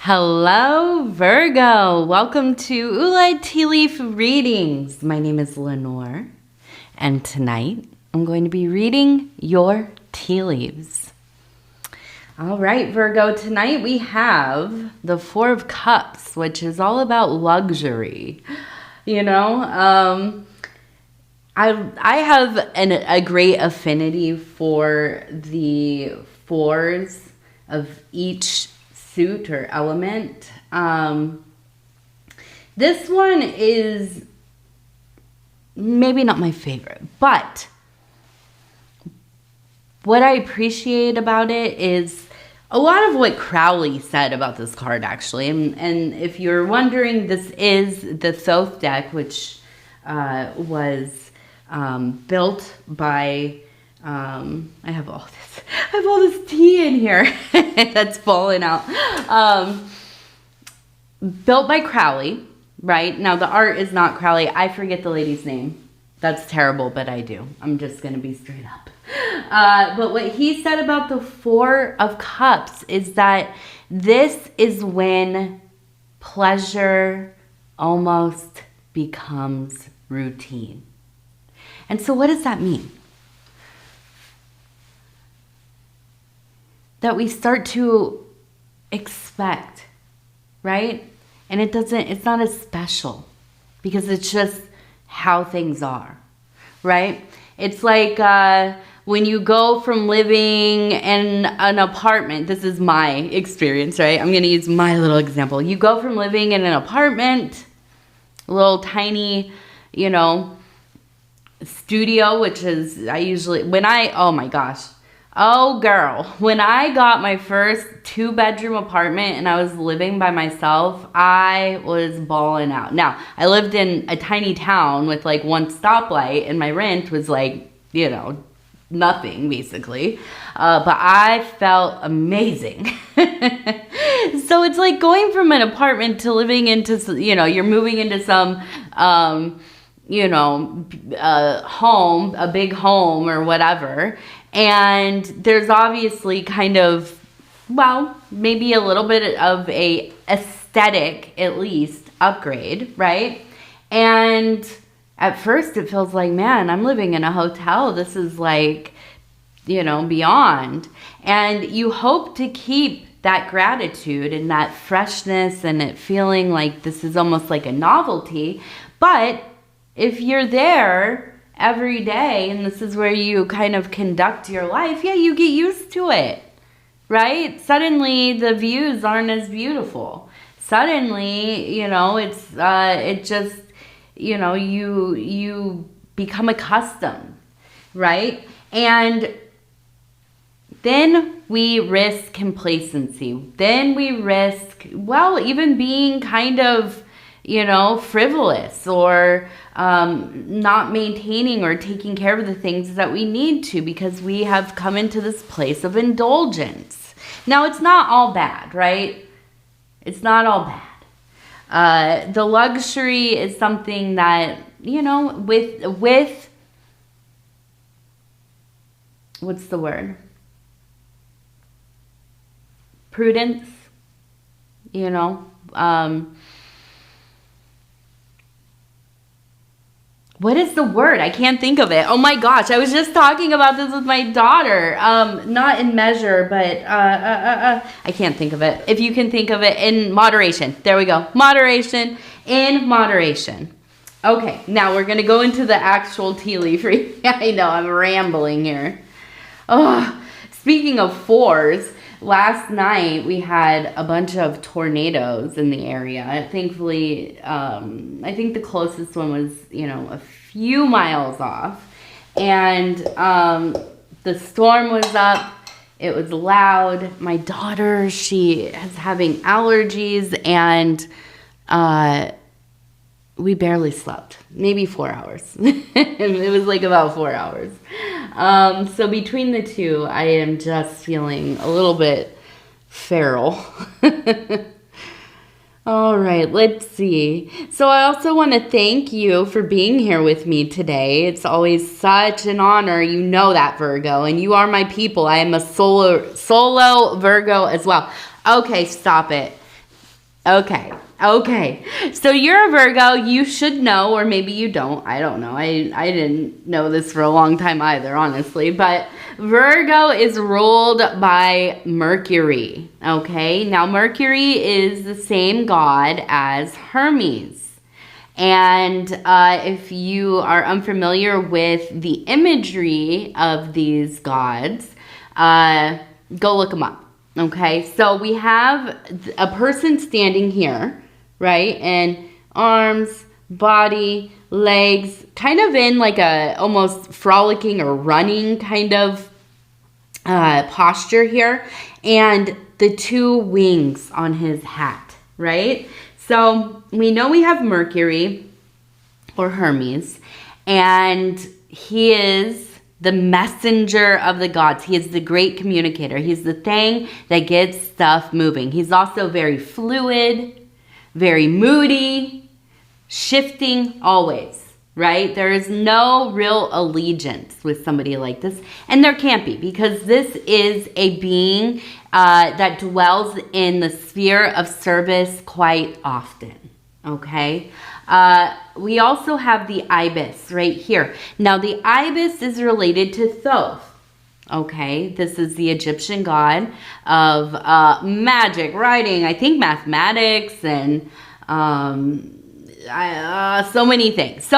Hello, Virgo. Welcome to Ula Tea Leaf Readings. My name is Lenor, and tonight I'm going to be reading your tea leaves. All right, Virgo, tonight we have the Four of Cups, which is all about luxury. I have a great affinity for the fours of each suit or element. This one is maybe not my favorite, but what I appreciate about it is a lot of what Crowley said about this card, actually. And if you're wondering, this is the Thoth deck, which was built by, I have all this tea in here that's falling out. Built by Crowley, right? Now, the art is not Crowley. I forget the lady's name. That's terrible, but I do. I'm just going to be straight up. But what he said about the Four of Cups is that this is when pleasure almost becomes routine. And so what does that mean? That we start to expect, right? And it's not as special because it's just how things are, right? It's like when you go from living in an apartment, this is my experience, right? I'm gonna use my little example. You go from living in an apartment, a little tiny, studio, which is, oh my gosh. Oh girl, when I got my first 2-bedroom apartment and I was living by myself, I was balling out. Now, I lived in a tiny town with like one stoplight and my rent was like, nothing basically. But I felt amazing. So it's like going from an apartment to living into, you're moving into some, home, a big home or whatever. And there's obviously kind of, maybe a little bit of a aesthetic, at least, upgrade, right? And at first it feels like, man, I'm living in a hotel. This is like, beyond. And you hope to keep that gratitude and that freshness and it feeling like this is almost like a novelty. But if you're there every day and this is where you kind of conduct your life, you get used to it, right? Suddenly the views aren't as beautiful. Suddenly, it just, you become accustomed, right? And then we risk complacency. Then we risk, even being kind of, frivolous or not maintaining or taking care of the things that we need to because we have come into this place of indulgence. Now, it's not all bad, right? It's not all bad. The luxury is something that, with what's the word? Prudence, what is the word? I can't think of it. Oh my gosh, I was just talking about this with my daughter. Not in measure, but I can't think of it. If you can think of it, in moderation. There we go. Moderation, in moderation. Okay, now we're going to go into the actual tea leaf reading. I know, I'm rambling here. Oh, speaking of fours, last night we had a bunch of tornadoes in the area. Thankfully, I think the closest one was, a few miles off. And the storm was up. It was loud. My daughter, she is having allergies and we barely slept. Maybe 4 hours. It was like about 4 hours. So between the two, I am just feeling a little bit feral. All right, let's see. So I also want to thank you for being here with me today. It's always such an honor. You know that, Virgo, and you are my people. I am a solo Virgo as well. Okay, stop it. Okay. Okay. So you're a Virgo. You should know, or maybe you don't. I don't know. I didn't know this for a long time either, honestly. But Virgo is ruled by Mercury. Okay. Now, Mercury is the same god as Hermes. And if you are unfamiliar with the imagery of these gods, go look them up. Okay, so we have a person standing here, right? And arms, body, legs, kind of in like a almost frolicking or running kind of posture here. And the two wings on his hat, right? So we know we have Mercury or Hermes, and he is the messenger of the gods. He is the great communicator. He's the thing that gets stuff moving. He's also very fluid, very moody, shifting always, right? There is no real allegiance with somebody like this. And there can't be, because this is a being that dwells in the sphere of service quite often, okay? We also have the ibis right here. Now, the ibis is related to Thoth. Okay, this is the Egyptian god of magic, writing, I think mathematics, and so many things.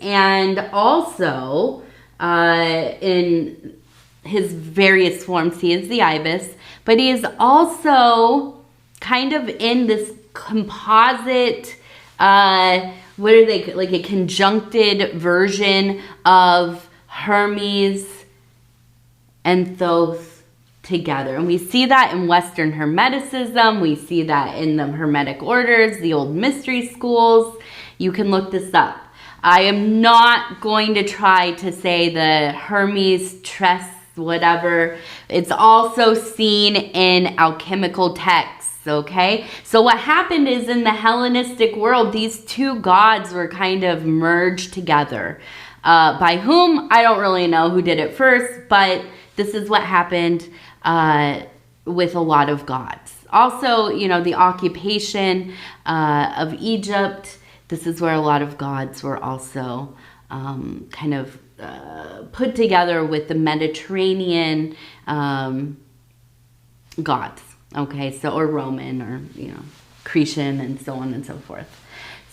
And also, in his various forms, he is the ibis, but he is also kind of in this composite, what are they, like a conjuncted version of Hermes and Thoth together. And we see that in Western Hermeticism. We see that in the Hermetic orders, the old mystery schools. You can look this up. I am not going to try to say the Hermes tress, whatever. It's also seen in alchemical texts, okay? So what happened is, in the Hellenistic world, these two gods were kind of merged together. By whom? I don't really know who did it first, but this is what happened with a lot of gods. Also, you know, the occupation of Egypt, this is where a lot of gods were also kind of put together with the Mediterranean gods, okay? So, or Roman, or, you know, Cretan, and so on and so forth.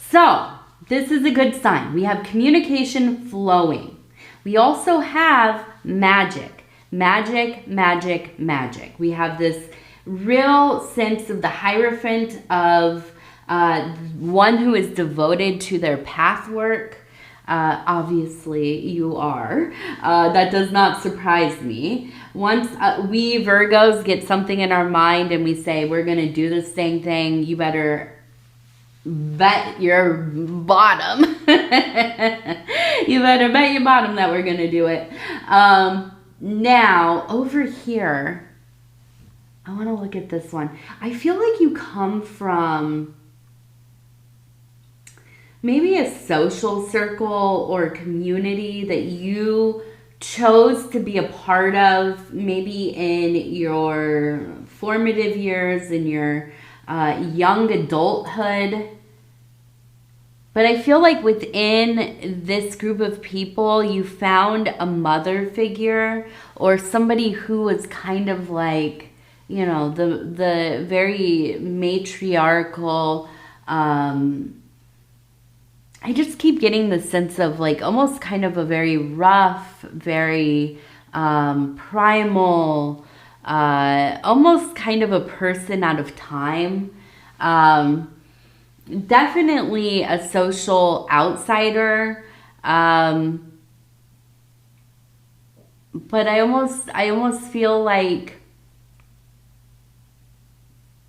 So, this is a good sign. We have communication flowing. We also have magic. Magic, magic, magic. We have this real sense of the Hierophant of one who is devoted to their path work. Obviously, you are. That does not surprise me. Once we Virgos get something in our mind and we say, we're going to do this same thing, you better bet your bottom. You better bet your bottom that we're going to do it. Now, over here, I want to look at this one. I feel like you come from maybe a social circle or community that you chose to be a part of, maybe in your formative years, in your young adulthood. But I feel like within this group of people, you found a mother figure or somebody who was kind of like, you know, the very matriarchal, I just keep getting the sense of like almost kind of a very rough, very primal, almost kind of a person out of time. Definitely a social outsider. But I almost feel like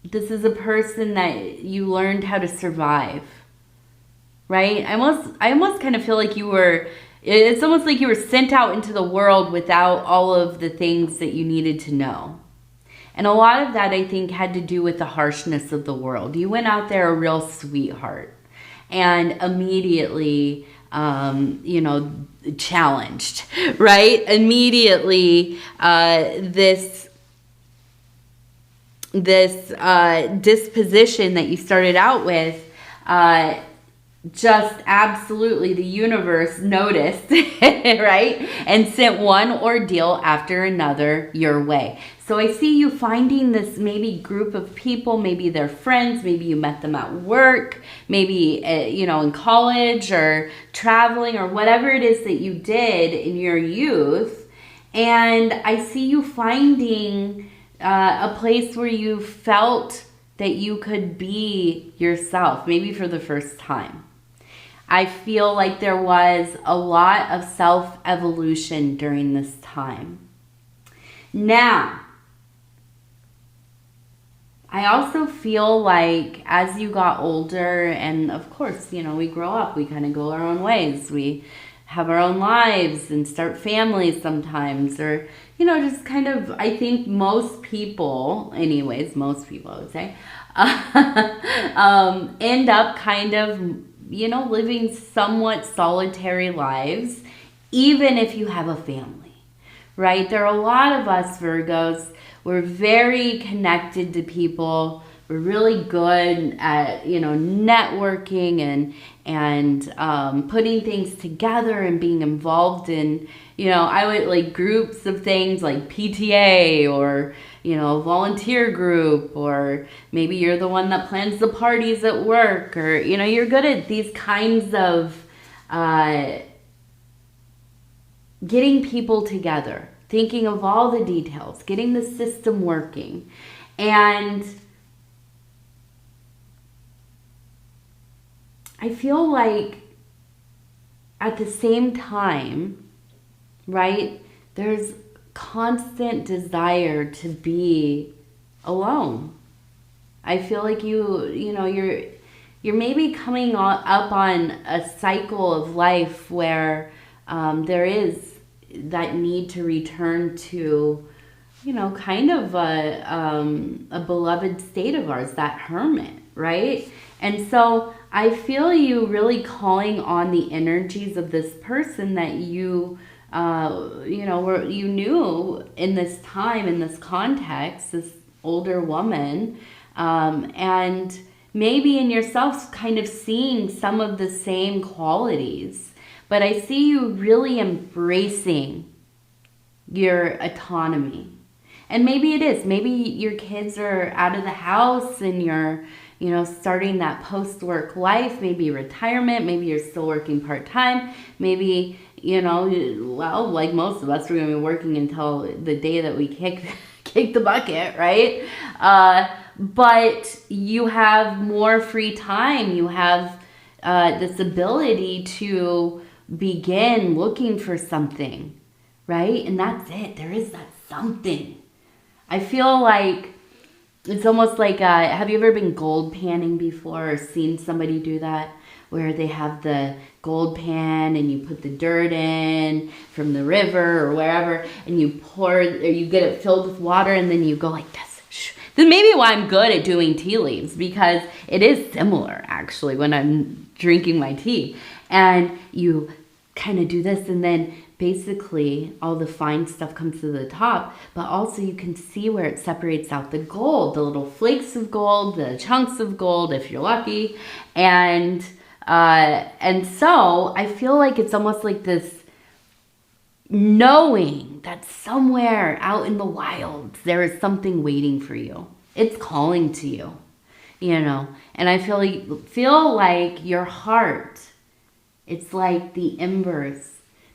this is a person that you learned how to survive. Right? I almost kind of feel like it's almost like you were sent out into the world without all of the things that you needed to know. And a lot of that, I think, had to do with the harshness of the world. You went out there a real sweetheart and immediately, you know, challenged, right? Immediately, this disposition that you started out with, just absolutely the universe noticed, right? And sent one ordeal after another your way. So I see you finding this maybe group of people, maybe they're friends, maybe you met them at work, maybe, in college or traveling or whatever it is that you did in your youth. And I see you finding a place where you felt that you could be yourself, maybe for the first time. I feel like there was a lot of self-evolution during this time. Now, I also feel like as you got older, and of course, we grow up, we kind of go our own ways. We have our own lives and start families sometimes, or, just kind of, I think most people, most people I would say, end up kind of, living somewhat solitary lives, even if you have a family, right? There are a lot of us Virgos. We're very connected to people. We're really good at, networking and putting things together and being involved in, I would like groups of things like PTA or, volunteer group, or maybe you're the one that plans the parties at work, or, you're good at these kinds of getting people together, thinking of all the details, getting the system working. And I feel like at the same time, right, there's constant desire to be alone. I feel like you're maybe coming up on a cycle of life where there is that need to return to, kind of a beloved state of ours, that hermit, right? And so I feel you really calling on the energies of this person that you knew in this time, in this context, this older woman, and maybe in yourself kind of seeing some of the same qualities. But I see you really embracing your autonomy. And maybe it is. Maybe your kids are out of the house and you're, starting that post-work life, maybe retirement, maybe you're still working part-time, maybe, like most of us, we're going to be working until the day that we kick the bucket, right? But you have more free time. You have this ability to begin looking for something, right? And that's it. There is that something. I feel like it's almost like, have you ever been gold panning before or seen somebody do that? Where they have the gold pan and you put the dirt in from the river or wherever, and you pour, or you get it filled with water, and then you go like this. This may be why I'm good at doing tea leaves, because it is similar actually when I'm drinking my tea. And you kind of do this, and then basically all the fine stuff comes to the top, but also you can see where it separates out the gold, the little flakes of gold, the chunks of gold if you're lucky. And so I feel like it's almost like this knowing that somewhere out in the wilds there is something waiting for you. It's calling to you, and I feel like your heart, it's like the embers.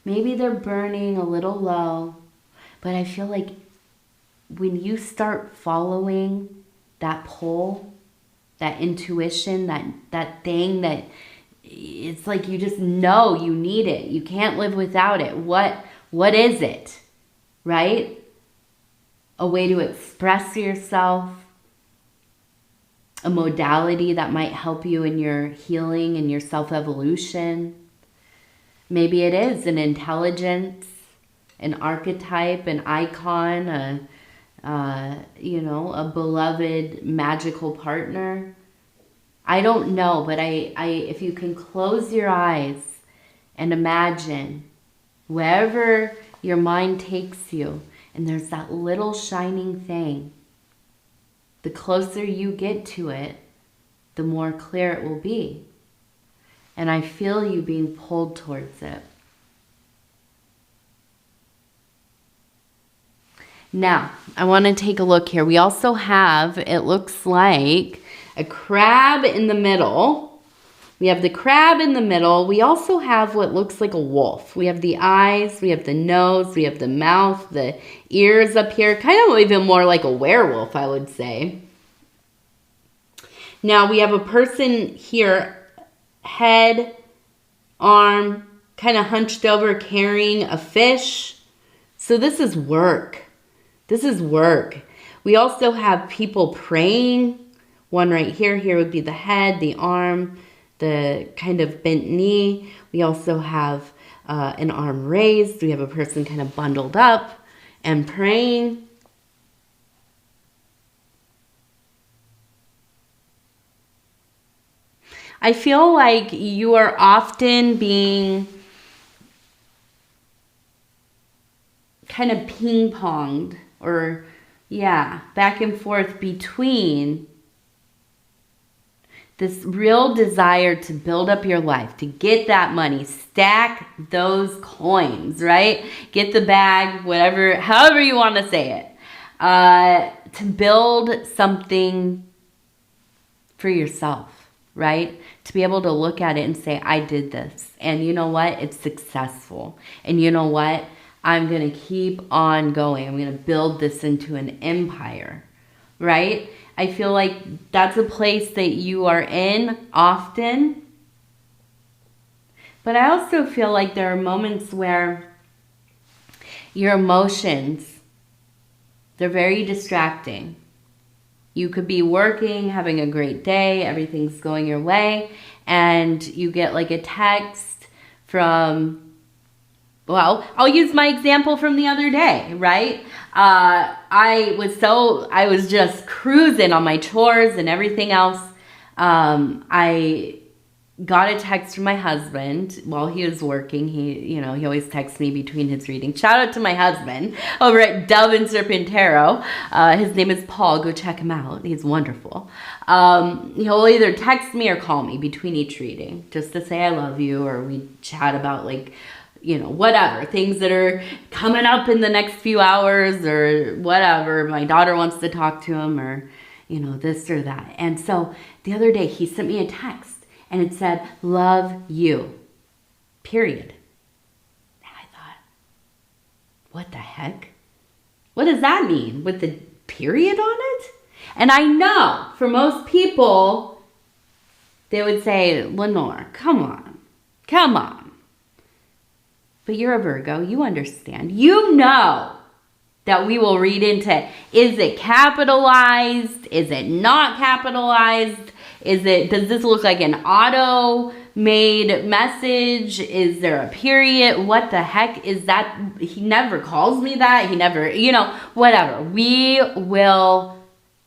Maybe they're burning a little low, but I feel like when you start following that pull, that intuition, that thing that it's like you just know you need it. You can't live without it. What is it, right? A way to express yourself, a modality that might help you in your healing and your self-evolution. Maybe it is an intelligence, an archetype, an icon, a beloved magical partner. I don't know, but if you can close your eyes and imagine wherever your mind takes you, and there's that little shining thing, the closer you get to it, the more clear it will be. And I feel you being pulled towards it. Now, I want to take a look here. We also have, it looks like, a crab in the middle. We have the crab in the middle. We also have what looks like a wolf. We have the eyes, we have the nose, we have the mouth, the ears up here. Kind of even more like a werewolf, I would say. Now, we have a person here, head, arm, kind of hunched over, carrying a fish. So this is work. This is work. We also have people praying. One right here. Here would be the head, the arm, the kind of bent knee. We also have an arm raised. We have a person kind of bundled up and praying. I feel like you are often being kind of ping-ponged or, yeah, back and forth between this real desire to build up your life, to get that money, stack those coins, right? Get the bag, whatever, however you want to say it, to build something for yourself, right? To be able to look at it and say, I did this. And you know what? It's successful. And you know what? I'm going to keep on going. I'm going to build this into an empire, right? I feel like that's a place that you are in often. But I also feel like there are moments where your emotions, they're very distracting. You could be working, having a great day, everything's going your way, and you get like a text from, well, I'll use my example from the other day, right? I was just cruising on my chores and everything else. I got a text from my husband while he was working. He always texts me between his readings. Shout out to my husband over at Dove and Serpentero. His name is Paul. Go check him out. He's wonderful. He'll either text me or call me between each reading just to say I love you, or we chat about whatever, things that are coming up in the next few hours or whatever. My daughter wants to talk to him, or, this or that. And so the other day he sent me a text and it said, love you, period. And I thought, what the heck? What does that mean with the period on it? And I know for most people, they would say, Lenor, come on. But you're a Virgo, you understand. You know that we will read into, is it capitalized? Is it not capitalized? Does this look like an auto-made message? Is there a period? What the heck is that? He never calls me that. He never, whatever. We will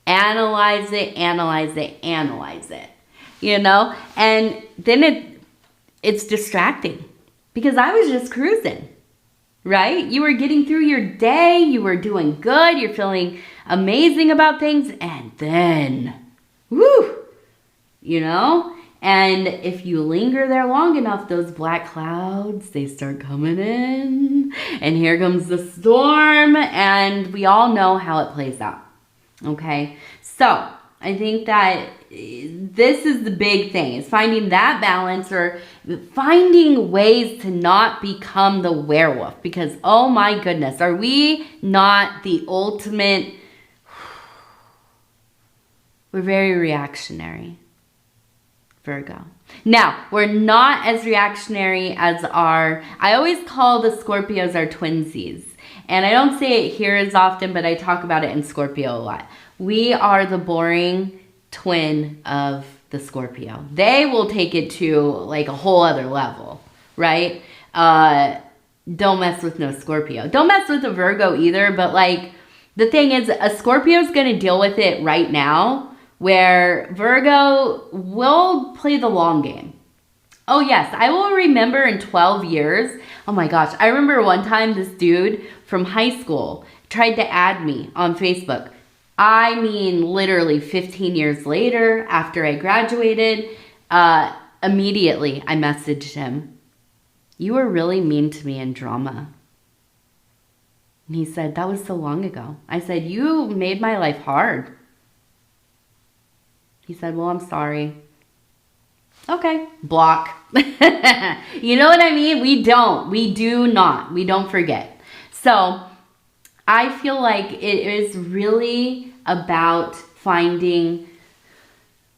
analyze it. And then it's distracting. Because I was just cruising, right? You were getting through your day. You were doing good. You're feeling amazing about things. And then, whoo, And if you linger there long enough, those black clouds, they start coming in. And here comes the storm. And we all know how it plays out, okay? So I think that this is the big thing, is finding that balance, or finding ways to not become the werewolf. Because, oh my goodness, are we not the ultimate? We're very reactionary, Virgo. Now, we're not as reactionary as I always call the Scorpios our twinsies. And I don't say it here as often, but I talk about it in Scorpio a lot. We are the boring twin of the Scorpio. They will take it to like a whole other level, right? Don't mess with no Scorpio. Don't mess with a Virgo either, but like the thing is, a Scorpio is going to deal with it right now, where Virgo will play the long game. Oh yes, I will remember in 12 years. Oh my gosh, I remember one time this dude from high school tried to add me on Facebook. I mean, literally 15 years later, after I graduated, immediately I messaged him, "You were really mean to me in drama." And he said, "That was so long ago." I said, "You made my life hard." He said, "Well, I'm sorry." Okay, block. You know what I mean? We don't forget. So I feel like it is really about finding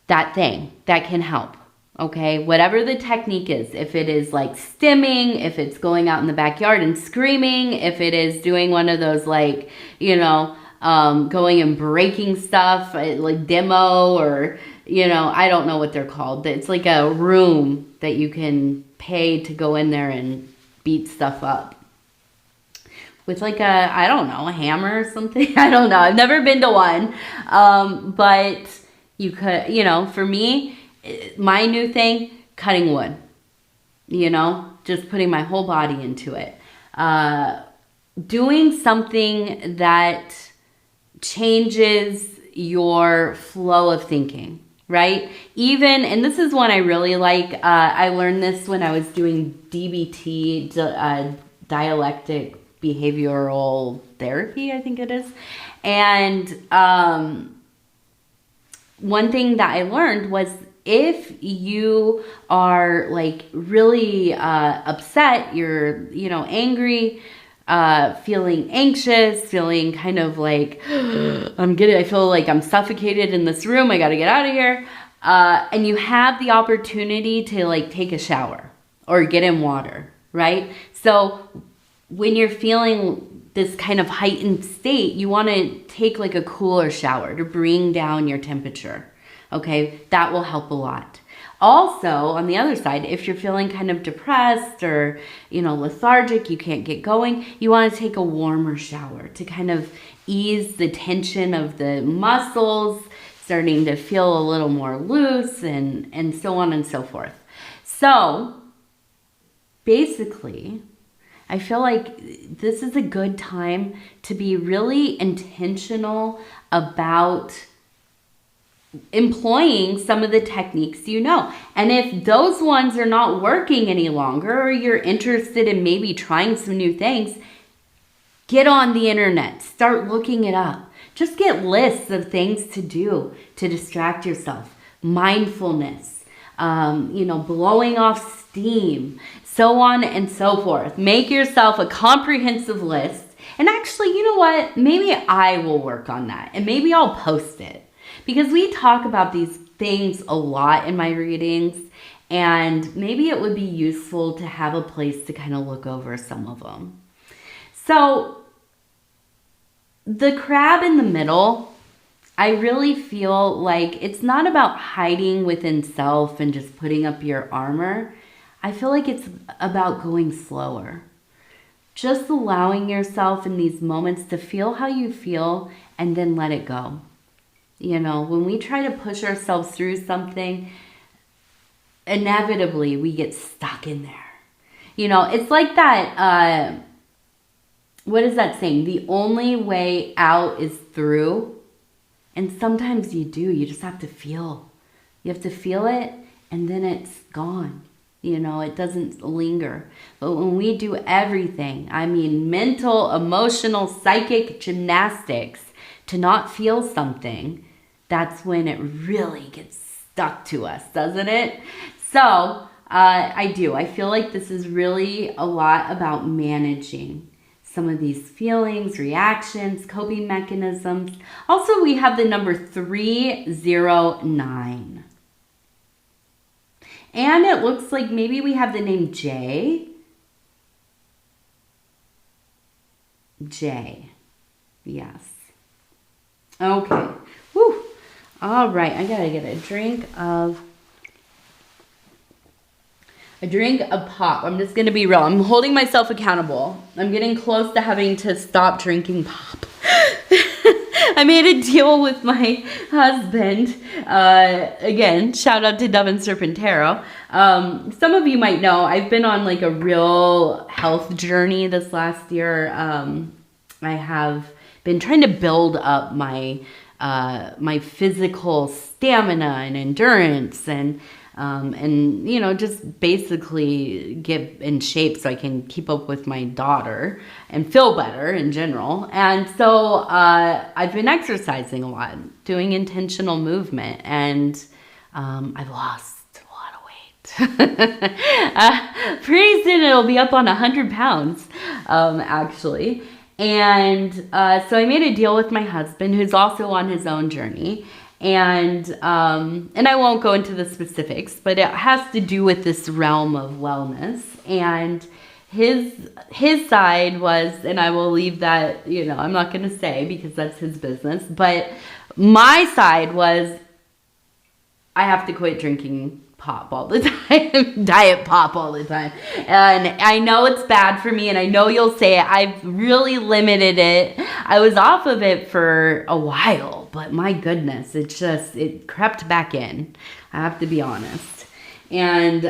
that thing that can help. Okay, whatever the technique is, if it is like stimming, if it's going out in the backyard and screaming, if it is doing one of those like, going and breaking stuff like demo, or, I don't know what they're called. It's like a room that you can pay to go in there and beat stuff up with like a hammer or something. I don't know. I've never been to one. But you could, for me, my new thing, cutting wood, just putting my whole body into it. Doing something that changes your flow of thinking, right? And this is one I really like. I learned this when I was doing DBT, dialectic behavioral therapy, I think it is. And one thing that I learned was, if you are like really upset, you're, angry, feeling anxious, feeling kind of like, I feel like I'm suffocated in this room, I got to get out of here. And you have the opportunity to like take a shower or get in water, right? So when you're feeling this kind of heightened state, you want to take like a cooler shower to bring down your temperature. Okay, that will help a lot. Also, on the other side, if you're feeling kind of depressed or, lethargic, you can't get going, you want to take a warmer shower to kind of ease the tension of the muscles, starting to feel a little more loose, and so on and so forth. So, basically, I feel like this is a good time to be really intentional about employing some of the techniques and if those ones are not working any longer, or you're interested in maybe trying some new things, get on the internet, start looking it up. Just get lists of things to do to distract yourself. Mindfulness, blowing off steam, so on and so forth. Make yourself a comprehensive list. And actually, you know what? Maybe I will work on that, and maybe I'll post it. Because we talk about these things a lot in my readings, and maybe it would be useful to have a place to kind of look over some of them. So the crab in the middle, I really feel like it's not about hiding within self and just putting up your armor. I feel like it's about going slower. Just allowing yourself in these moments to feel how you feel and then let it go. When we try to push ourselves through something, inevitably we get stuck in there. It's like that, what is that saying? The only way out is through. And sometimes you just have to feel. You have to feel it, and then it's gone. It doesn't linger. But when we do everything, mental, emotional, psychic gymnastics to not feel something, that's when it really gets stuck to us, doesn't it? So I feel like this is really a lot about managing some of these feelings, reactions, coping mechanisms. Also, we have the number 309. And it looks like maybe we have the name Jay. Jay. Yes. Okay. Whew. All right. I gotta get a drink of pop. I'm just gonna be real. I'm holding myself accountable. I'm getting close to having to stop drinking pop. I made a deal with my husband. Again, shout out to Dove and Serpentero. Some of you might know I've been on like a real health journey this last year. I have been trying to build up my my physical stamina and endurance, and you know, just basically get in shape so I can keep up with my daughter and feel better in general. And so I've been exercising a lot, doing intentional movement, and I've lost a lot of weight. Pretty soon it'll be up on 100 pounds, actually. And so I made a deal with my husband, who's also on his own journey. And I won't go into the specifics, but it has to do with this realm of wellness. And his side was, and I will leave that, you know, I'm not going to say because that's his business, but my side was, I have to quit drinking pop all the time, diet pop all the time. And I know it's bad for me, and I know you'll say it. I've really limited it. I was off of it for a while, but my goodness, it crept back in. I have to be honest. And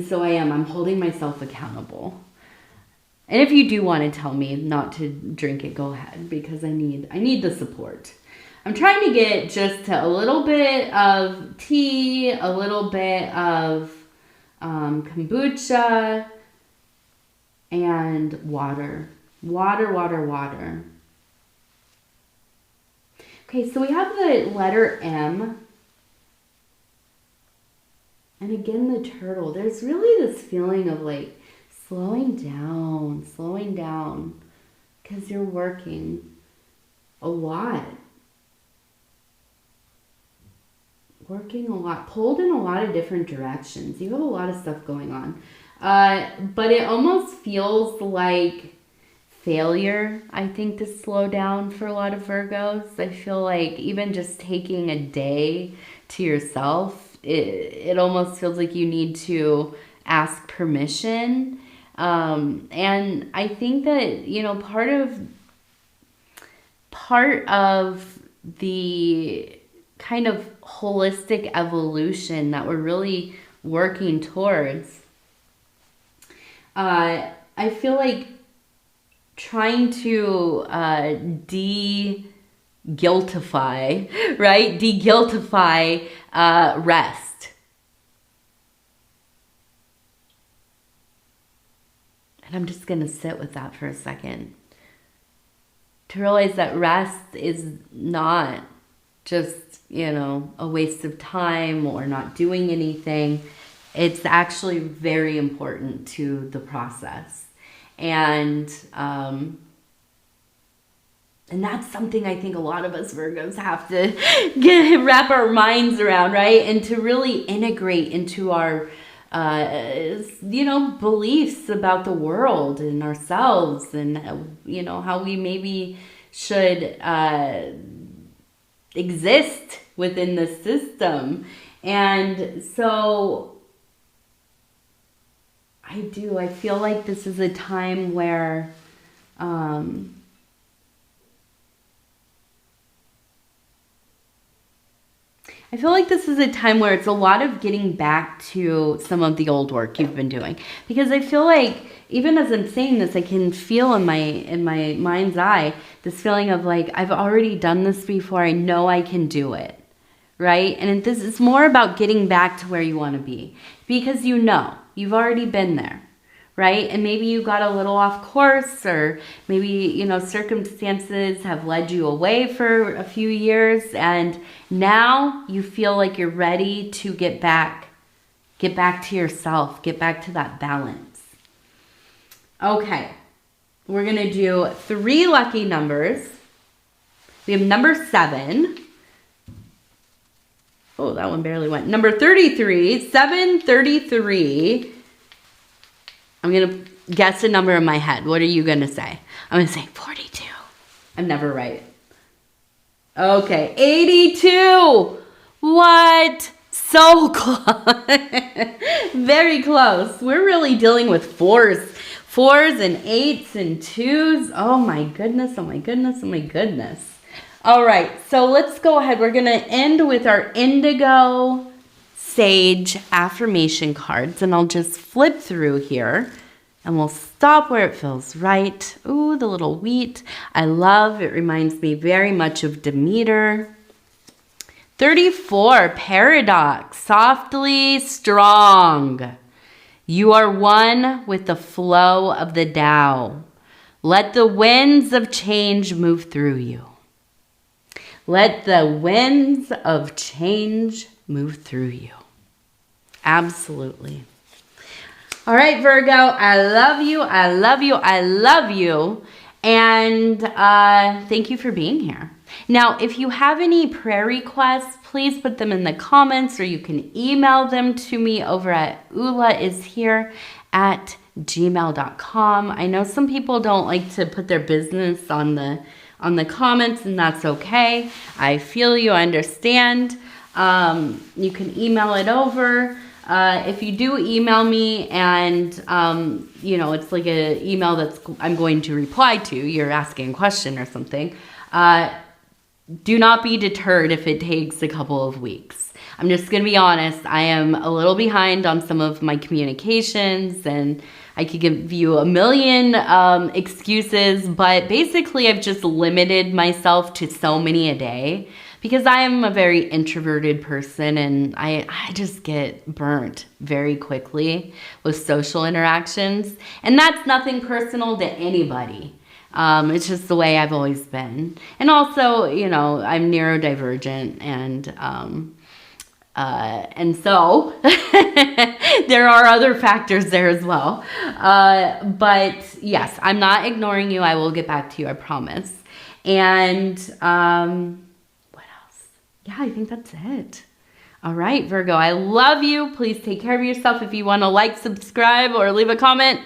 so I'm holding myself accountable. And if you do want to tell me not to drink it, go ahead, because I need the support. I'm trying to get just to a little bit of tea, a little bit of kombucha, and water. Water. Okay, so we have the letter M. And again, the turtle. There's really this feeling of like slowing down, because you're working a lot. Pulled in a lot of different directions. You have a lot of stuff going on. But it almost feels like failure, I think, to slow down for a lot of Virgos. I feel like even just taking a day to yourself, it almost feels like you need to ask permission. And I think that, you know, part of the kind of holistic evolution that we're really working towards, I feel like trying to de-guiltify, right? De-guiltify rest. And I'm just going to sit with that for a second. To realize that rest is not just, you know, a waste of time or not doing anything. It's actually very important to the process. And that's something I think a lot of us Virgos have to wrap our minds around, right? And to really integrate into our, you know, beliefs about the world and ourselves, and, you know, how we maybe should exist within the system. And so I feel like this is a time where it's a lot of getting back to some of the old work you've been doing. Because I feel like, even as I'm saying this, I can feel in my mind's eye this feeling of like, I've already done this before. I know I can do it, right? And this is more about getting back to where you want to be, because you know you've already been there, right? And maybe you got a little off course, or maybe, you know, circumstances have led you away for a few years, and now you feel like you're ready to get back to yourself, get back to that balance. Okay, we're going to do 3 lucky numbers. We have number 7. Oh, that one barely went. Number 33, 733. I'm going to guess a number in my head. What are you going to say? I'm going to say 42. I'm never right. Okay, 82. What? So close. Very close. We're really dealing with 4s and 8s and 2s. Oh my goodness. All right, so let's go ahead. We're going to end with our indigo sage affirmation cards, and I'll just flip through here. and we'll stop where it feels right. Ooh, the little wheat. I love, it reminds me very much of Demeter. 34, paradox, softly strong. You are one with the flow of the Tao. Let the winds of change move through you. Let the winds of change move through you. Absolutely. All right, Virgo, I love you. I love you. I love you. And thank you for being here. Now, if you have any prayer requests, please put them in the comments, or you can email them to me over at ulaishere@gmail.com. I know some people don't like to put their business on the comments, and that's okay. I feel you, I understand. You can email it over. If you do email me and, it's like an email I'm going to reply to, you're asking a question or something, do not be deterred if it takes a couple of weeks. I'm just going to be honest. I am a little behind on some of my communications, and I could give you a million excuses, but basically I've just limited myself to so many a day because I am a very introverted person, and I just get burnt very quickly with social interactions. And that's nothing personal to anybody. It's just the way I've always been. And also, I'm neurodivergent, and so there are other factors there as well. But yes, I'm not ignoring you. I will get back to you, I promise. And what else? Yeah, I think that's it. All right, Virgo, I love you. Please take care of yourself. If you want to like, subscribe, or leave a comment,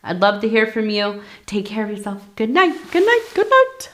I'd love to hear from you. Take care of yourself. Good night. Good night. Good night.